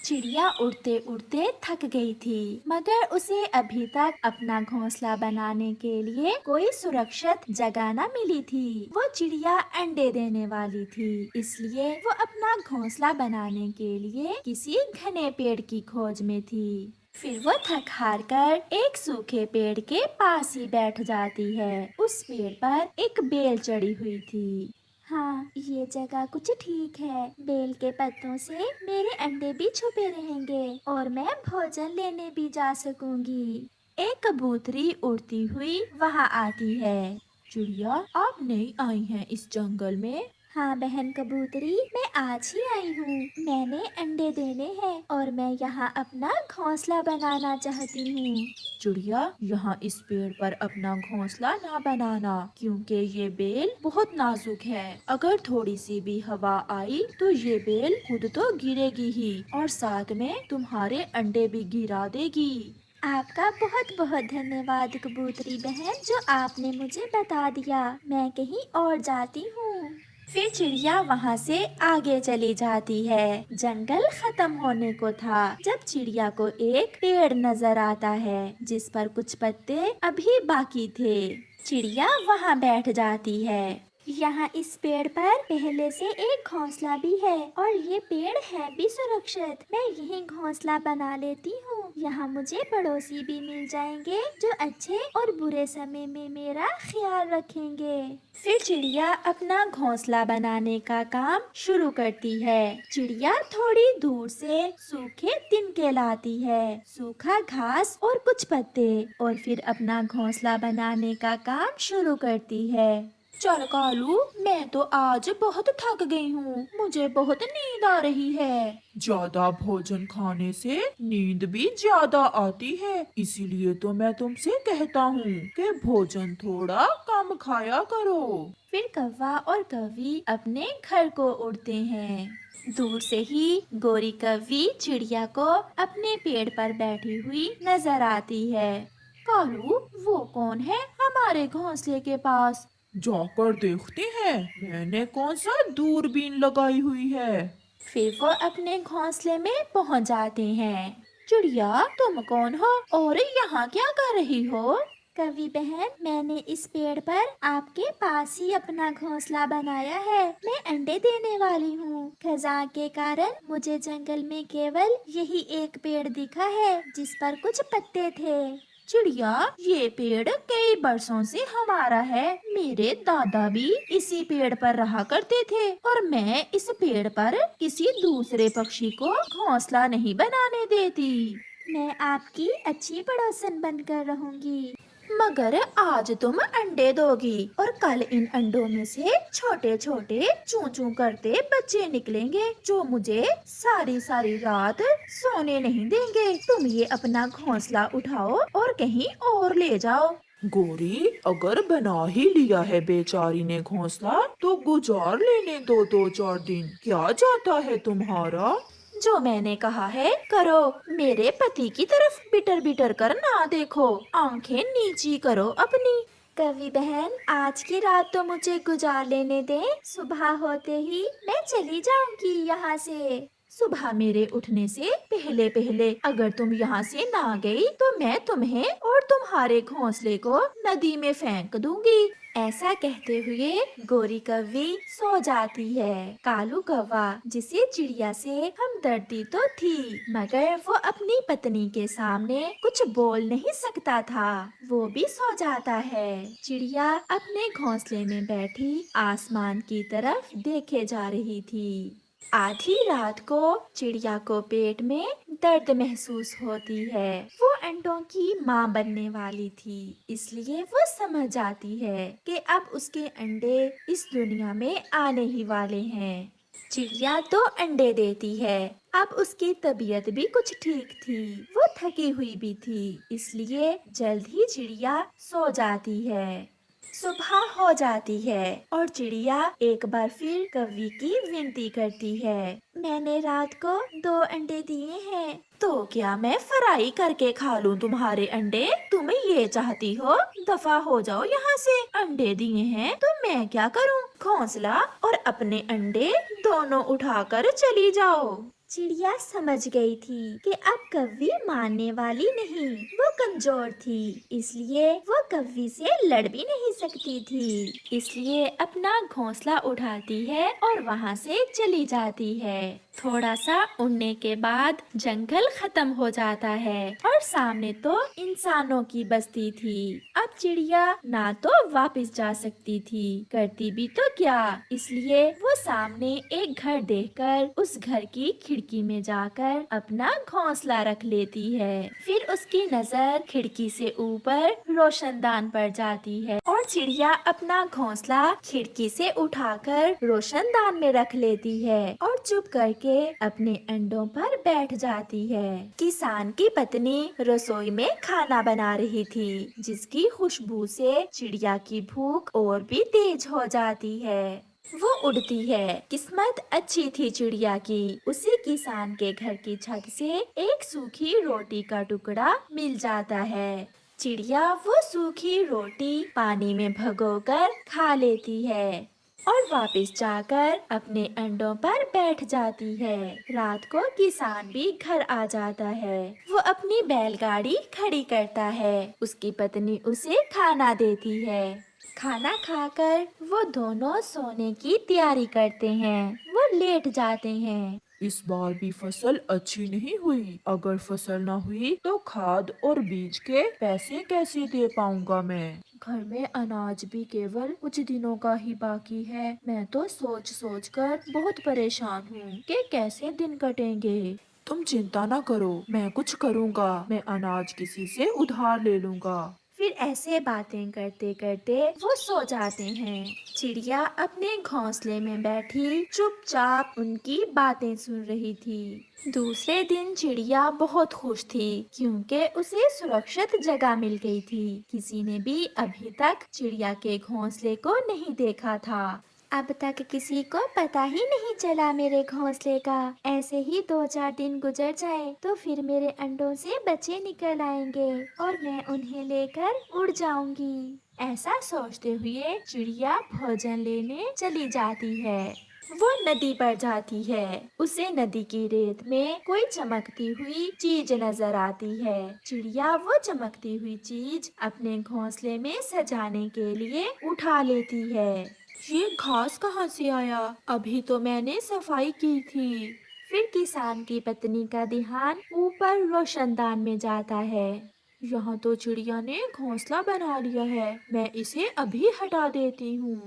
चिड़िया उड़ते उड़ते थक गई थी, मगर उसे अभी तक अपना घोंसला बनाने के लिए कोई सुरक्षित जगह न मिली थी। वो चिड़िया अंडे देने वाली थी, इसलिए वो अपना घोंसला बनाने के लिए किसी घने पेड़ की खोज में थी। फिर वो थक हार कर एक सूखे पेड़ के पास ही बैठ जाती है। उस पेड़ पर एक बेल चढ़ी हुई थी। हाँ, ये जगह कुछ ठीक है। बेल के पत्तों से मेरे अंडे भी छुपे रहेंगे और मैं भोजन लेने भी जा सकूंगी। एक कबूतरी उड़ती हुई वहाँ आती है। चिड़िया, आप नई आई हैं इस जंगल में? हाँ बहन कबूतरी, मैं आज ही आई हूँ। मैंने अंडे देने हैं और मैं यहाँ अपना घोंसला बनाना चाहती हूँ। चिड़िया, यहाँ इस पेड़ पर अपना घोंसला ना बनाना, क्योंकि ये बेल बहुत नाजुक है। अगर थोड़ी सी भी हवा आई तो ये बेल खुद तो गिरेगी ही और साथ में तुम्हारे अंडे भी गिरा देगी। आपका बहुत बहुत धन्यवाद कबूतरी बहन, जो आपने मुझे बता दिया। मैं कहीं और जाती हूँ। फिर चिड़िया वहाँ से आगे चली जाती है। जंगल खत्म होने को था जब चिड़िया को एक पेड़ नजर आता है जिस पर कुछ पत्ते अभी बाकी थे। चिड़िया वहाँ बैठ जाती है। यहाँ इस पेड़ पर पहले से एक घोंसला भी है और ये पेड़ है भी सुरक्षित। मैं यही घोंसला बना लेती हूँ। यहाँ मुझे पड़ोसी भी मिल जाएंगे जो अच्छे और बुरे समय में मेरा ख्याल रखेंगे। फिर चिड़िया अपना घोंसला बनाने का काम शुरू करती है। चिड़िया थोड़ी दूर से सूखे तिनके लाती है, सूखा घास और कुछ पत्ते, और फिर अपना घोंसला बनाने का काम शुरू करती है। चल कालू, मैं तो आज बहुत थक गई हूँ, मुझे बहुत नींद आ रही है। ज्यादा भोजन खाने से नींद भी ज्यादा आती है, इसीलिए तो मैं तुमसे कहता हूँ कि भोजन थोड़ा कम खाया करो। फिर कौवा और कौवी अपने घर को उड़ते हैं। दूर से ही गोरी कौवी चिड़िया को अपने पेड़ पर बैठी हुई नजर आती है। कालू, वो कौन है हमारे घोंसले के पास? जाकर देखते हैं, मैंने कौन सा दूरबीन लगाई हुई है। फिर वो अपने घोंसले में पहुंच जाते हैं। चिड़िया, तुम कौन हो और यहाँ क्या कर रही हो? कवि बहन, मैंने इस पेड़ पर आपके पास ही अपना घोंसला बनाया है। मैं अंडे देने वाली हूँ। खजा के कारण मुझे जंगल में केवल यही एक पेड़ दिखा है जिस पर कुछ पत्ते थे। चिड़िया, ये पेड़ कई बरसों से हमारा है। मेरे दादा भी इसी पेड़ पर रहा करते थे और मैं इस पेड़ पर किसी दूसरे पक्षी को घोंसला नहीं बनाने देती। मैं आपकी अच्छी पड़ोसन बनकर रहूंगी। मगर आज तुम अंडे दोगी और कल इन अंडों में से छोटे छोटे चू चू करते बच्चे निकलेंगे जो मुझे सारी सारी रात सोने नहीं देंगे। तुम ये अपना घोंसला उठाओ और कहीं और ले जाओ। गोरी, अगर बना ही लिया है बेचारी ने घोंसला तो गुजार लेने दो 2-4 दिन, क्या जाता है तुम्हारा। जो मैंने कहा है करो। मेरे पति की तरफ बिटर बिटर कर ना देखो, आंखें नीची करो अपनी। कवि बहन, आज की रात तो मुझे गुजार लेने दे। सुबह होते ही मैं चली जाऊंगी यहाँ से। सुबह मेरे उठने से पहले पहले अगर तुम यहाँ से ना गई तो मैं तुम्हें और तुम्हारे घोंसले को नदी में फेंक दूंगी। ऐसा कहते हुए गोरी कौवी सो जाती है। कालू कौवा, जिसे चिड़िया से हमदर्दी तो थी, मगर वो अपनी पत्नी के सामने कुछ बोल नहीं सकता था, वो भी सो जाता है। चिड़िया अपने घोंसले में बैठी आसमान की तरफ देखे जा रही थी। आधी रात को चिड़िया को पेट में दर्द महसूस होती है। वो अंडों की माँ बनने वाली थी, इसलिए वो समझ जाती है कि अब उसके अंडे इस दुनिया में आने ही वाले हैं। चिड़िया तो अंडे देती है। अब उसकी तबीयत भी कुछ ठीक थी, वो थकी हुई भी थी, इसलिए जल्द ही चिड़िया सो जाती है। सुबह हो जाती है और चिड़िया एक बार फिर कवि की विनती करती है। मैंने रात को 2 अंडे दिए हैं, तो क्या मैं फ्राई करके खा लूं तुम्हारे अंडे? तुम ये चाहती हो? दफा हो जाओ यहाँ से। अंडे दिए हैं तो मैं क्या करूं? घोंसला और अपने अंडे दोनों उठाकर चली जाओ। चिड़िया समझ गई थी कि अब कौवी मानने वाली नहीं, वो कमजोर थी, इसलिए वो कौवी से लड़ भी नहीं सकती थी। इसलिए अपना घोंसला उठाती है और वहाँ से चली जाती है। थोड़ा सा उड़ने के बाद जंगल खत्म हो जाता है और सामने तो इंसानों की बस्ती थी। अब चिड़िया ना तो वापस जा सकती थी, करती भी तो क्या, इसलिए वो सामने एक घर देखकर उस घर की खिड़की में जाकर अपना घोंसला रख लेती है। फिर उसकी नजर खिड़की से ऊपर रोशनदान पर जाती है और चिड़िया अपना घोंसला खिड़की से उठाकर रोशनदान में रख लेती है और चुप करके अपने अंडों पर बैठ जाती है। किसान की पत्नी रसोई में खाना बना रही थी, जिसकी खुशबू से चिड़िया की भूख और भी तेज हो जाती है। वो उड़ती है। किस्मत अच्छी थी चिड़िया की, उसे किसान के घर की छत से एक सूखी रोटी का टुकड़ा मिल जाता है। चिड़िया वो सूखी रोटी पानी में भिगोकर खा लेती है और वापस जाकर अपने अंडों पर बैठ जाती है। रात को किसान भी घर आ जाता है। वो अपनी बैलगाड़ी खड़ी करता है। उसकी पत्नी उसे खाना देती है। खाना खाकर वो दोनों सोने की तैयारी करते हैं। वो लेट जाते हैं। इस बार भी फसल अच्छी नहीं हुई। अगर फसल न हुई तो खाद और बीज के पैसे कैसे दे पाऊंगा मैं। घर में अनाज भी केवल कुछ दिनों का ही बाकी है। मैं तो सोच सोच कर बहुत परेशान हूँ कि कैसे दिन कटेंगे। तुम चिंता न करो, मैं कुछ करूँगा। मैं अनाज किसी से उधार ले लूँगा। फिर ऐसे बातें करते करते वो सो जाते हैं। चिड़िया अपने घोंसले में बैठी चुपचाप उनकी बातें सुन रही थी। दूसरे दिन चिड़िया बहुत खुश थी क्योंकि उसे सुरक्षित जगह मिल गई थी। किसी ने भी अभी तक चिड़िया के घोंसले को नहीं देखा था। अब तक किसी को पता ही नहीं चला मेरे घोंसले का। ऐसे ही 2-4 दिन गुजर जाए तो फिर मेरे अंडों से बच्चे निकल आएंगे और मैं उन्हें लेकर उड़ जाऊंगी। ऐसा सोचते हुए चिड़िया भोजन लेने चली जाती है। वो नदी पर जाती है। उसे नदी की रेत में कोई चमकती हुई चीज नजर आती है। चिड़िया वो चमकती हुई चीज अपने घोंसले में सजाने के लिए उठा लेती है। ये घास कहाँ से आया? अभी तो मैंने सफाई की थी। फिर किसान की पत्नी का ध्यान ऊपर रोशनदान में जाता है। यहाँ तो चिड़िया ने घोंसला बना लिया है। मैं इसे अभी हटा देती हूँ।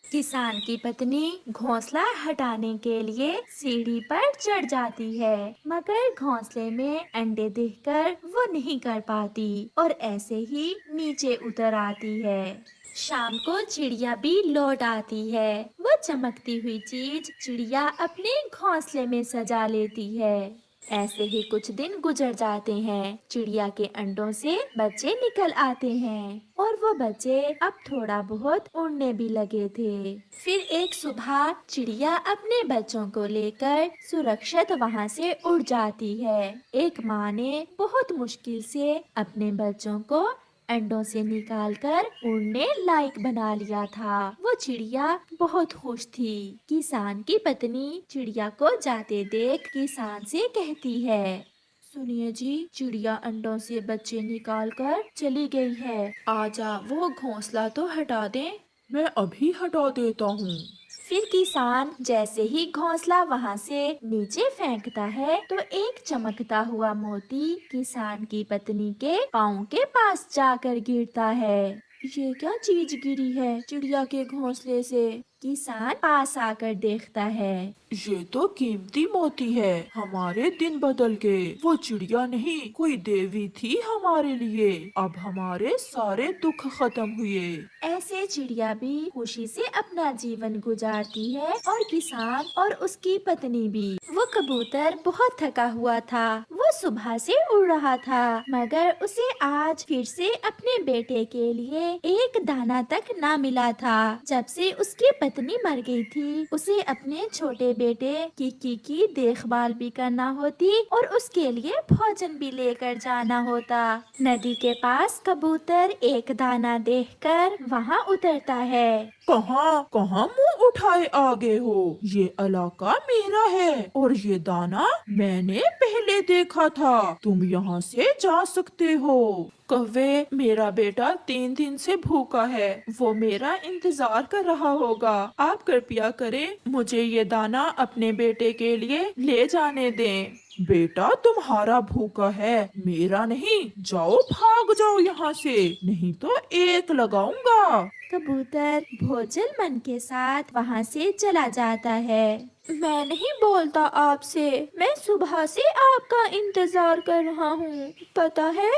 किसान की पत्नी घोंसला हटाने के लिए सीढ़ी पर चढ़ जाती है, मगर घोंसले में अंडे देखकर वो नहीं कर पाती और ऐसे ही नीचे उतर आती है। शाम को चिड़िया भी लौट आती है। वो चमकती हुई चीज चिड़िया अपने घोंसले में सजा लेती है। ऐसे ही कुछ दिन गुजर जाते हैं। चिड़िया के अंडों से बच्चे निकल आते हैं और वो बच्चे अब थोड़ा बहुत उड़ने भी लगे थे। फिर एक सुबह चिड़िया अपने बच्चों को लेकर सुरक्षित वहाँ से उड़ जाती है। एक माँ ने बहुत मुश्किल से अपने बच्चों को अंडों से निकालकर उड़ने लायक बना लिया था। वो चिड़िया बहुत खुश थी। किसान की पत्नी चिड़िया को जाते देख किसान से कहती है, सुनिए जी, चिड़िया अंडों से बच्चे निकाल कर चली गई है। आजा वो घोंसला तो हटा दें। मैं अभी हटा देता हूँ। फिर किसान जैसे ही घोंसला वहाँ से नीचे फेंकता है तो एक चमकता हुआ मोती किसान की पत्नी के पाँव के पास जाकर गिरता है। ये क्या चीज गिरी है चिड़िया के घोंसले से? किसान पास आकर देखता है। ये तो कीमती मोती है। हमारे दिन बदल गए। वो चिड़िया नहीं, कोई देवी थी हमारे लिए। अब हमारे सारे दुख खत्म हुए। ऐसे चिड़िया भी खुशी से अपना जीवन गुजारती है और किसान और उसकी पत्नी भी। वो कबूतर बहुत थका हुआ था। वो वो सुबह से उड़ रहा था, मगर उसे आज फिर से अपने बेटे के लिए एक दाना तक ना मिला था। जब से उसकी पत्नी मर गई थी, उसे अपने छोटे बेटे किकी की देखभाल भी करना होती और उसके लिए भोजन भी लेकर जाना होता। नदी के पास कबूतर एक दाना देखकर वहाँ उतरता है। कहाँ कहाँ मुंह उठाए आगे हो? ये इलाका मेरा है और ये दाना मैंने पहले देखा था। तुम यहाँ से जा सकते हो। कौवे, मेरा बेटा 3 दिन से भूखा है, वो मेरा इंतजार कर रहा होगा। आप कृपया करें, मुझे ये दाना अपने बेटे के लिए ले जाने दें। बेटा तुम्हारा भूखा है, मेरा नहीं। जाओ, भाग जाओ यहाँ से, नहीं तो एक लगाऊंगा। कबूतर भोजन मन के साथ वहाँ से चला जाता है। मैं नहीं बोलता आपसे, मैं सुबह से आपका इंतजार कर रहा हूँ। पता है,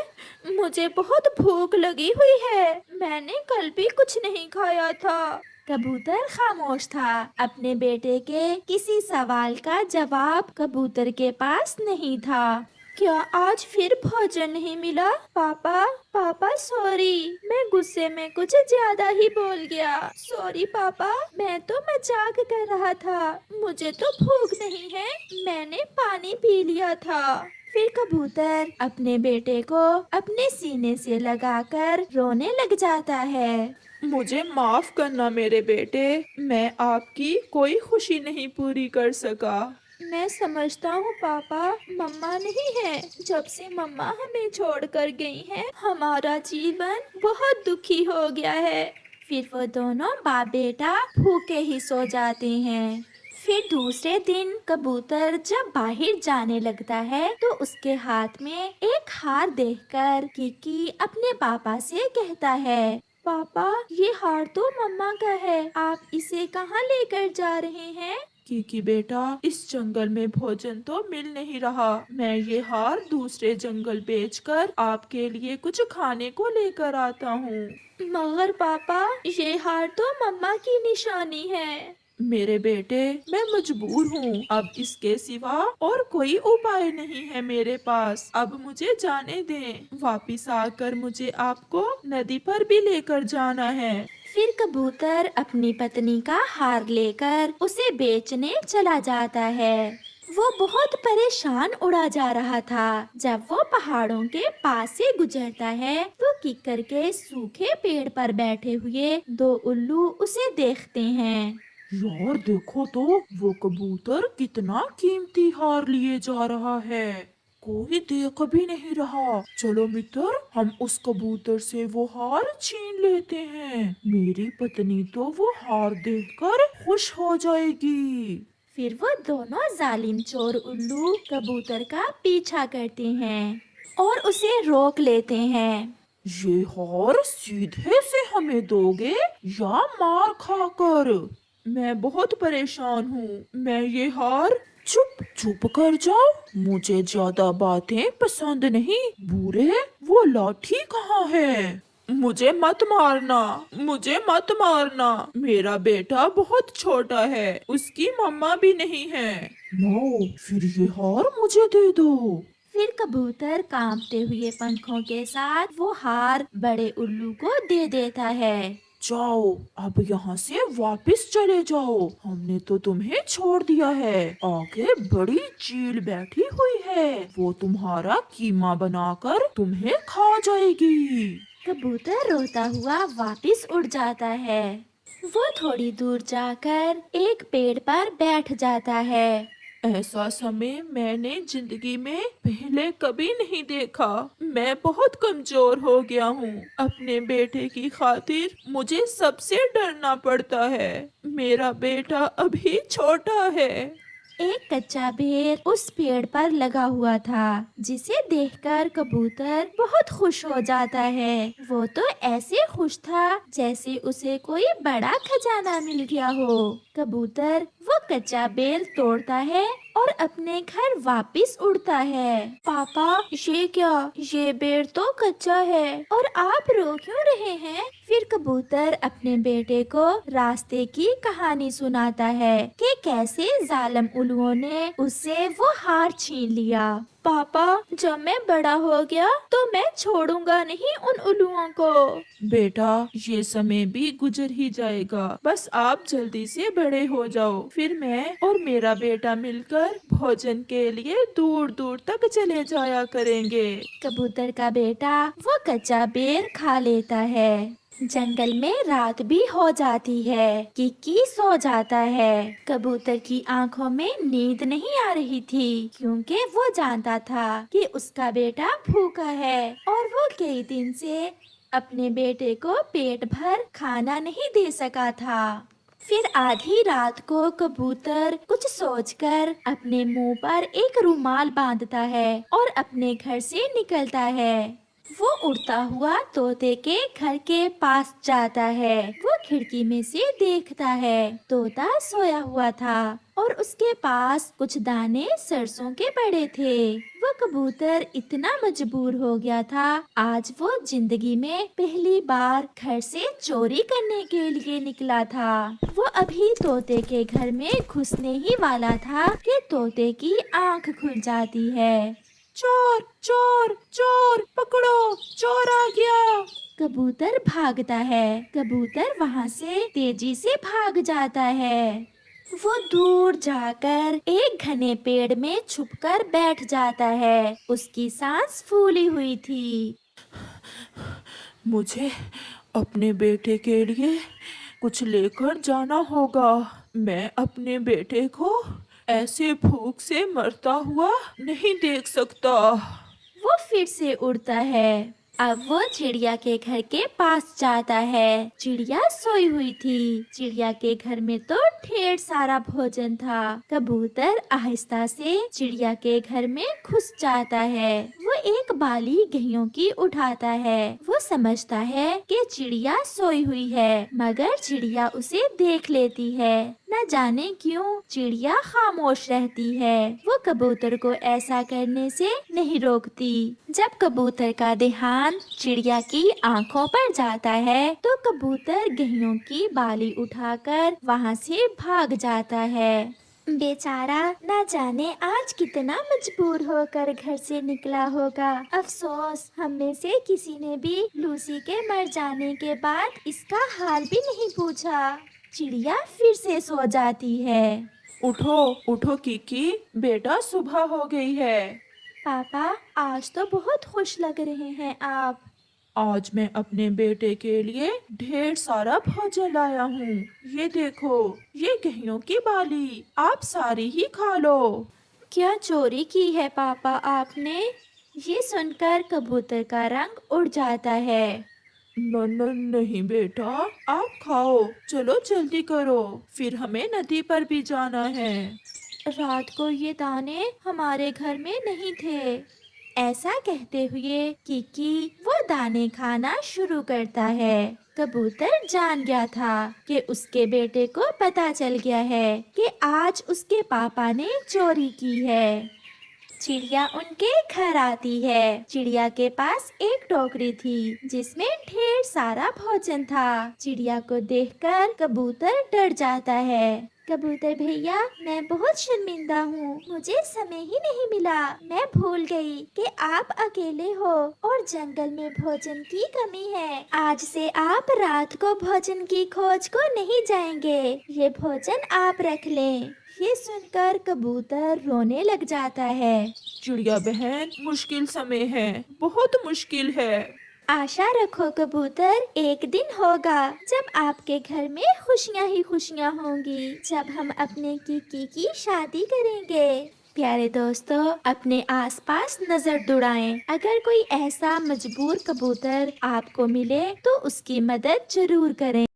मुझे बहुत भूख लगी हुई है, मैंने कल भी कुछ नहीं खाया था। कबूतर खामोश था। अपने बेटे के किसी सवाल का जवाब कबूतर के पास नहीं था। क्या आज फिर भोजन नहीं मिला? पापा, पापा सॉरी, मैं गुस्से में कुछ ज्यादा ही बोल गया। सॉरी पापा, मैं तो मजाक कर रहा था, मुझे तो भूख नहीं है, मैंने पानी पी लिया था। फिर कबूतर अपने बेटे को अपने सीने से लगाकर रोने लग जाता है। मुझे माफ करना मेरे बेटे, मैं आपकी कोई खुशी नहीं पूरी कर सका। मैं समझता हूँ पापा, मम्मा नहीं है। जब से मम्मा हमें छोड़कर गई हैं, हमारा जीवन बहुत दुखी हो गया है। फिर वो दोनों बाप बेटा भूखे ही सो जाते हैं। फिर दूसरे दिन कबूतर जब बाहर जाने लगता है तो उसके हाथ में एक हार देखकर किकी अपने पापा से कहता है, पापा ये हार तो मम्मा का है, आप इसे कहाँ लेकर जा रहे हैं? किकी बेटा, इस जंगल में भोजन तो मिल नहीं रहा, मैं ये हार दूसरे जंगल बेचकर आपके लिए कुछ खाने को लेकर आता हूँ। मगर पापा, ये हार तो मम्मा की निशानी है। मेरे बेटे, मैं मजबूर हूँ, अब इसके सिवा और कोई उपाय नहीं है मेरे पास। अब मुझे जाने दें, वापिस आकर मुझे आपको नदी पर भी लेकर जाना है। फिर कबूतर अपनी पत्नी का हार लेकर उसे बेचने चला जाता है। वो बहुत परेशान उड़ा जा रहा था। जब वो पहाड़ों के पास से गुजरता है तो किक्कर के सूखे पेड़ पर बैठे हुए 2 उल्लू उसे देखते हैं। यार देखो तो, वो कबूतर कितना कीमती हार लिए जा रहा है, कोई देख भी नहीं रहा। चलो मित्र, हम उस कबूतर से वो हार छीन लेते हैं। मेरी पत्नी तो वो हार देखकर खुश हो जाएगी। फिर वो दोनों जालिम चोर उल्लू कबूतर का पीछा करते हैं और उसे रोक लेते हैं। ये हार सीधे से हमें दोगे या मार खाकर? मैं बहुत परेशान हूँ, मैं ये हार। चुप चुप कर जाओ, मुझे ज्यादा बातें पसंद नहीं। बूढ़े, वो लाठी कहाँ है? मुझे मत मारना, मुझे मत मारना, मेरा बेटा बहुत छोटा है, उसकी मम्मा भी नहीं है। लो, फिर ये हार मुझे दे दो। फिर कबूतर कांपते हुए पंखों के साथ वो हार बड़े उल्लू को दे देता है। जाओ, अब यहाँ से वापस चले जाओ, हमने तो तुम्हें छोड़ दिया है। आगे बड़ी चील बैठी हुई है, वो तुम्हारा कीमा बनाकर तुम्हें खा जाएगी। कबूतर रोता हुआ वापस उड़ जाता है। वो थोड़ी दूर जाकर एक पेड़ पर बैठ जाता है। ऐसा समय मैंने जिंदगी में पहले कभी नहीं देखा। मैं बहुत कमजोर हो गया हूँ। अपने बेटे की खातिर मुझे सबसे डरना पड़ता है। मेरा बेटा अभी छोटा है। एक कच्चा बेर उस पेड़ पर लगा हुआ था, जिसे देखकर कबूतर बहुत खुश हो जाता है। वो तो ऐसे खुश था जैसे उसे कोई बड़ा खजाना मिल गया हो। कबूतर वो कच्चा बेल तोड़ता है और अपने घर वापस उड़ता है। पापा, ये क्या? ये बेर तो कच्चा है और आप रो क्यों रहे हैं? फिर कबूतर अपने बेटे को रास्ते की कहानी सुनाता है कि कैसे जालिम उल्लुओं ने उससे वो हार छीन लिया। पापा, जब मैं बड़ा हो गया तो मैं छोड़ूंगा नहीं उन उल्लुओं को। बेटा, ये समय भी गुजर ही जाएगा। बस आप जल्दी से बड़े हो जाओ, फिर मैं और मेरा बेटा मिलकर भोजन के लिए दूर दूर तक चले जाया करेंगे। कबूतर का बेटा वो कच्चा बेर खा लेता है। जंगल में रात भी हो जाती है। किक्की सो जाता है। कबूतर की आंखों में नींद नहीं आ रही थी, क्योंकि वो जानता था कि उसका बेटा भूखा है और वो कई दिन से अपने बेटे को पेट भर खाना नहीं दे सका था। फिर आधी रात को कबूतर कुछ सोचकर अपने मुंह पर एक रुमाल बांधता है और अपने घर से निकलता है। वो उड़ता हुआ तोते के घर के पास जाता है। वो खिड़की में से देखता है, तोता सोया हुआ था और उसके पास कुछ दाने सरसों के पड़े थे। वो कबूतर इतना मजबूर हो गया था, आज वो जिंदगी में पहली बार घर से चोरी करने के लिए निकला था। वो अभी तोते के घर में घुसने ही वाला था कि तोते की आंख खुल जाती है। चोर चोर चोर, पकड़ो, चोर आ गया। कबूतर भागता है। कबूतर वहाँ से तेजी से भाग जाता है। वो दूर जाकर एक घने पेड़ में छुपकर बैठ जाता है। उसकी सांस फूली हुई थी। मुझे अपने बेटे के लिए कुछ लेकर जाना होगा। मैं अपने बेटे को ऐसे भूख से मरता हुआ नहीं देख सकता। वो फिर से उड़ता है। अब वो चिड़िया के घर के पास जाता है। चिड़िया सोई हुई थी। चिड़िया के घर में तो ढेर सारा भोजन था। कबूतर आहिस्ता से चिड़िया के घर में घुस जाता है। वो एक बाली गेहूं की उठाता है। वो समझता है कि चिड़िया सोई हुई है, मगर चिड़िया उसे देख लेती है। न जाने क्यों चिड़िया खामोश रहती है। वो कबूतर को ऐसा करने से नहीं रोकती। जब कबूतर का ध्यान चिड़िया की आंखों पर जाता है तो कबूतर गेहूं की बाली उठाकर वहाँ से भाग जाता है। बेचारा न जाने आज कितना मजबूर होकर घर से निकला होगा। अफसोस, हम में से किसी ने भी लूसी के मर जाने के बाद इसका हाल भी नहीं पूछा। चिड़िया फिर से सो जाती है। उठो उठो किकी, बेटा सुबह हो गई है। पापा, आज तो बहुत खुश लग रहे हैं आप। आज मैं अपने बेटे के लिए ढेर सारा भोजन लाया हूँ। ये देखो, ये गेहूं की बाली, आप सारी ही खा लो। क्या चोरी की है पापा आपने? ये सुनकर कबूतर का रंग उड़ जाता है। नहीं बेटा, आप खाओ। चलो जल्दी करो, फिर हमें नदी पर भी जाना है। रात को ये दाने हमारे घर में नहीं थे। ऐसा कहते हुए किकी वो दाने खाना शुरू करता है। कबूतर जान गया था कि उसके बेटे को पता चल गया है कि आज उसके पापा ने चोरी की है। चिड़िया उनके घर आती है। चिड़िया के पास एक टोकरी थी जिसमें ढेर सारा भोजन था। चिड़िया को देखकर कबूतर डर जाता है। कबूतर भैया, मैं बहुत शर्मिंदा हूँ, मुझे समय ही नहीं मिला। मैं भूल गई कि आप अकेले हो और जंगल में भोजन की कमी है। आज से आप रात को भोजन की खोज को नहीं जाएंगे। ये भोजन आप रख लें। ये सुनकर कबूतर रोने लग जाता है। चिड़िया बहन, मुश्किल समय है, बहुत मुश्किल है। आशा रखो कबूतर, एक दिन होगा जब आपके घर में खुशियाँ ही खुशियाँ होंगी, जब हम अपने किकी की शादी करेंगे। प्यारे दोस्तों, अपने आसपास नजर दौड़ाएं। अगर कोई ऐसा मजबूर कबूतर आपको मिले तो उसकी मदद जरूर करें।